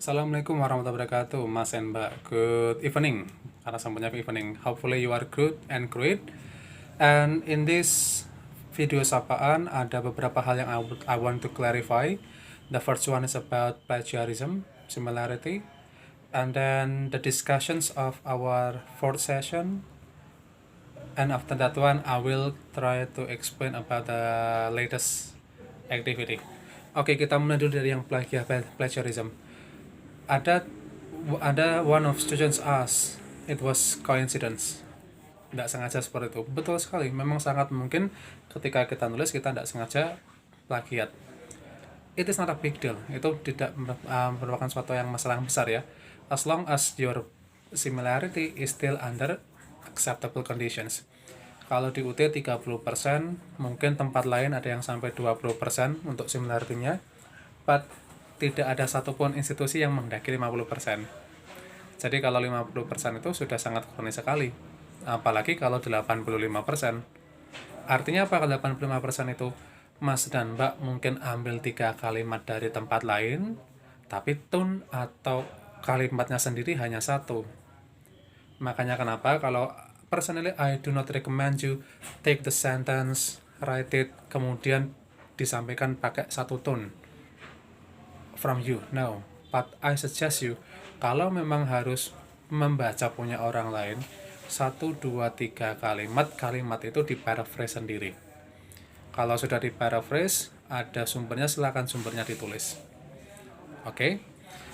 Assalamualaikum warahmatullahi wabarakatuh, Mas and Mbak. Good evening. Karena sampainya evening. Hopefully you are good and great. And in this video sapaan ada beberapa hal yang I want to clarify. The first one is about plagiarism, similarity, and then the discussions of our fourth session. And after that one, I will try to explain about the latest activity. Oke, kita mulai dulu dari yang plagiarism. Ada one of students ask, it was coincidence, tidak sengaja seperti itu. Betul sekali, memang sangat mungkin ketika kita nulis kita tidak sengaja plagiat. It is not a big deal, itu tidak merupakan suatu yang masalah yang besar ya, as long as your similarity is still under acceptable conditions. Kalau di UT 30%, mungkin tempat lain ada yang sampai 20% untuk similarity-nya, but tidak ada satupun institusi yang mendaki 50%. Jadi kalau 50% itu sudah sangat kronis sekali. Apalagi kalau 85%. Artinya apa kalau 85% itu? Mas dan Mbak mungkin ambil 3 kalimat dari tempat lain, tapi tone atau kalimatnya sendiri hanya satu. Makanya kenapa kalau personally I do not recommend you take the sentence, write it, kemudian disampaikan pakai satu tone from you. No, but I suggest you, kalau memang harus membaca punya orang lain, 1, 2, 3 kalimat itu di paraphrase sendiri. Kalau sudah di paraphrase, ada sumbernya, silakan sumbernya ditulis. Okay?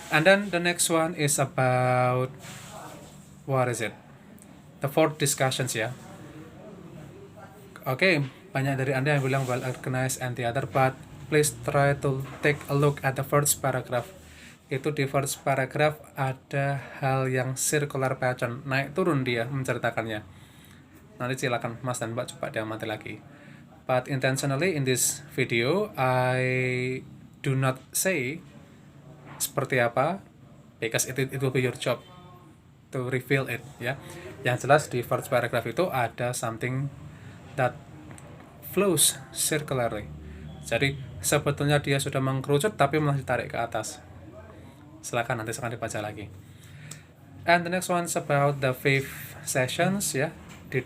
And then the next one is about, what is it? The fourth discussions ya. Okay, banyak dari Anda yang bilang well organized and the other, but please try to take a look at the first paragraph. Itu di first paragraph ada hal yang circular pattern, naik turun dia menceritakannya. Nanti silakan Mas dan Mbak coba diamati lagi. But intentionally in this video I do not say seperti apa, because it will be your job to reveal it ya. Yang jelas di first paragraph itu ada something that flows circularly. Jadi sebetulnya dia sudah mengkerucut tapi malah ditarik ke atas. Silakan nanti akan dibaca lagi. And the next one is about the fifth sessions ya. Di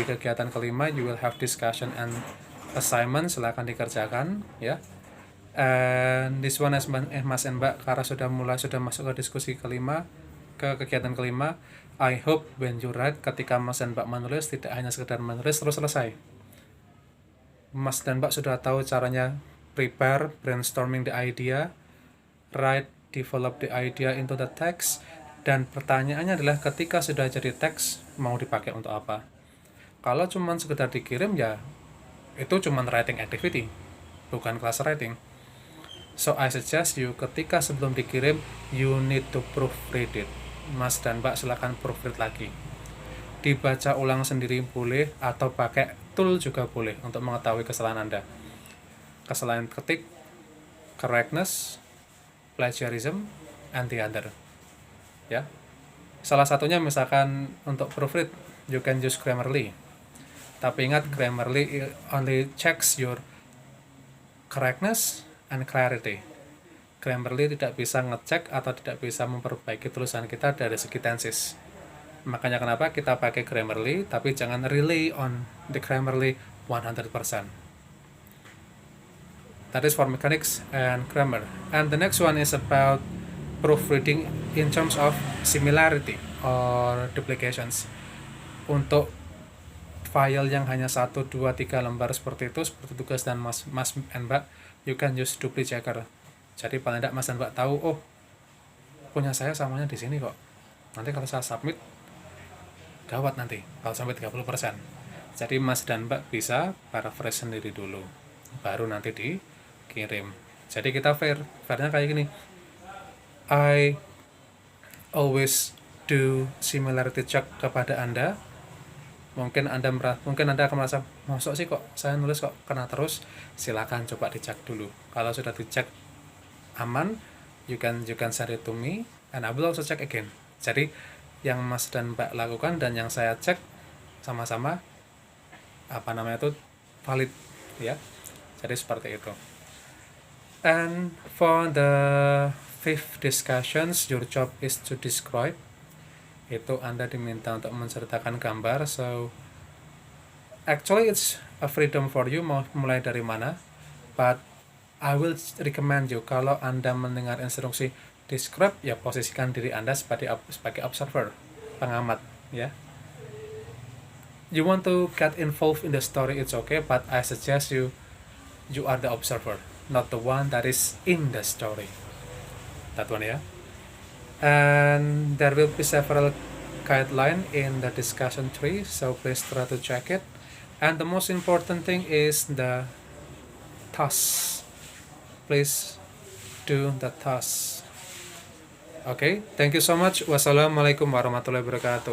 kegiatan kelima you will have discussion and assignment, silakan dikerjakan ya. And this one as Mas and Mbak karena sudah masuk ke diskusi kelima, ke kegiatan kelima, I hope when you write, ketika Mas dan Mbak menulis tidak hanya sekedar menulis terus selesai. Mas dan Mbak sudah tahu caranya prepare, brainstorming the idea, write, develop the idea into the text, dan pertanyaannya adalah ketika sudah jadi teks mau dipakai untuk apa. Kalau cuma sekedar dikirim ya itu cuma writing activity, bukan class writing. So I suggest you ketika sebelum dikirim you need to proofread it. Mas dan Mbak silakan proofread lagi. Dibaca ulang sendiri boleh atau pakai tool juga boleh untuk mengetahui kesalahan Anda. Kesalahan ketik, correctness, plagiarism, and the other. Ya. Salah satunya misalkan untuk proofread you can use Grammarly. Tapi ingat Grammarly only checks your correctness and clarity. Grammarly tidak bisa ngecek atau tidak bisa memperbaiki tulisan kita dari segi tenses. Makanya kenapa kita pakai Grammarly, tapi jangan rely on the Grammarly 100%. That is for mechanics and grammar. And the next one is about proofreading in terms of similarity or duplications. Untuk file yang hanya 1, 2, 3 lembar seperti itu, seperti tugas dan Mas and Mbak, you can use duplicate checker. Jadi paling tidak Mas dan Mbak tahu, oh punya saya samanya di sini kok. Nanti kalau saya submit, gawat nanti kalau sampai 30%. Jadi Mas dan Mbak bisa paraphrase sendiri dulu, baru nanti dikirim. Jadi kita fairnya kayak gini. I always do similarity check kepada Anda. Mungkin Anda akan merasa, masuk sih kok saya nulis kok kena terus. Silakan coba dicek dulu. Kalau sudah dicek aman, you can send it to me and I will also check again. Jadi yang Mas dan Mbak lakukan dan yang saya cek sama-sama itu valid ya. Jadi seperti itu. And for the active discussions, your job is to describe. Itu Anda diminta untuk menceritakan gambar. So actually it's a freedom for you mau mulai dari mana, but I will recommend you kalau Anda mendengar instruksi describe, ya posisikan diri Anda sebagai observer, pengamat, ya. You want to get involved in the story, it's okay, but I suggest you are the observer, not the one that is in the story. That one, yeah. And there will be several guidelines in the discussion tree, so please try to check it. And the most important thing is the task. Please do the task. Okay, thank you so much. Wassalamualaikum warahmatullahi wabarakatuh.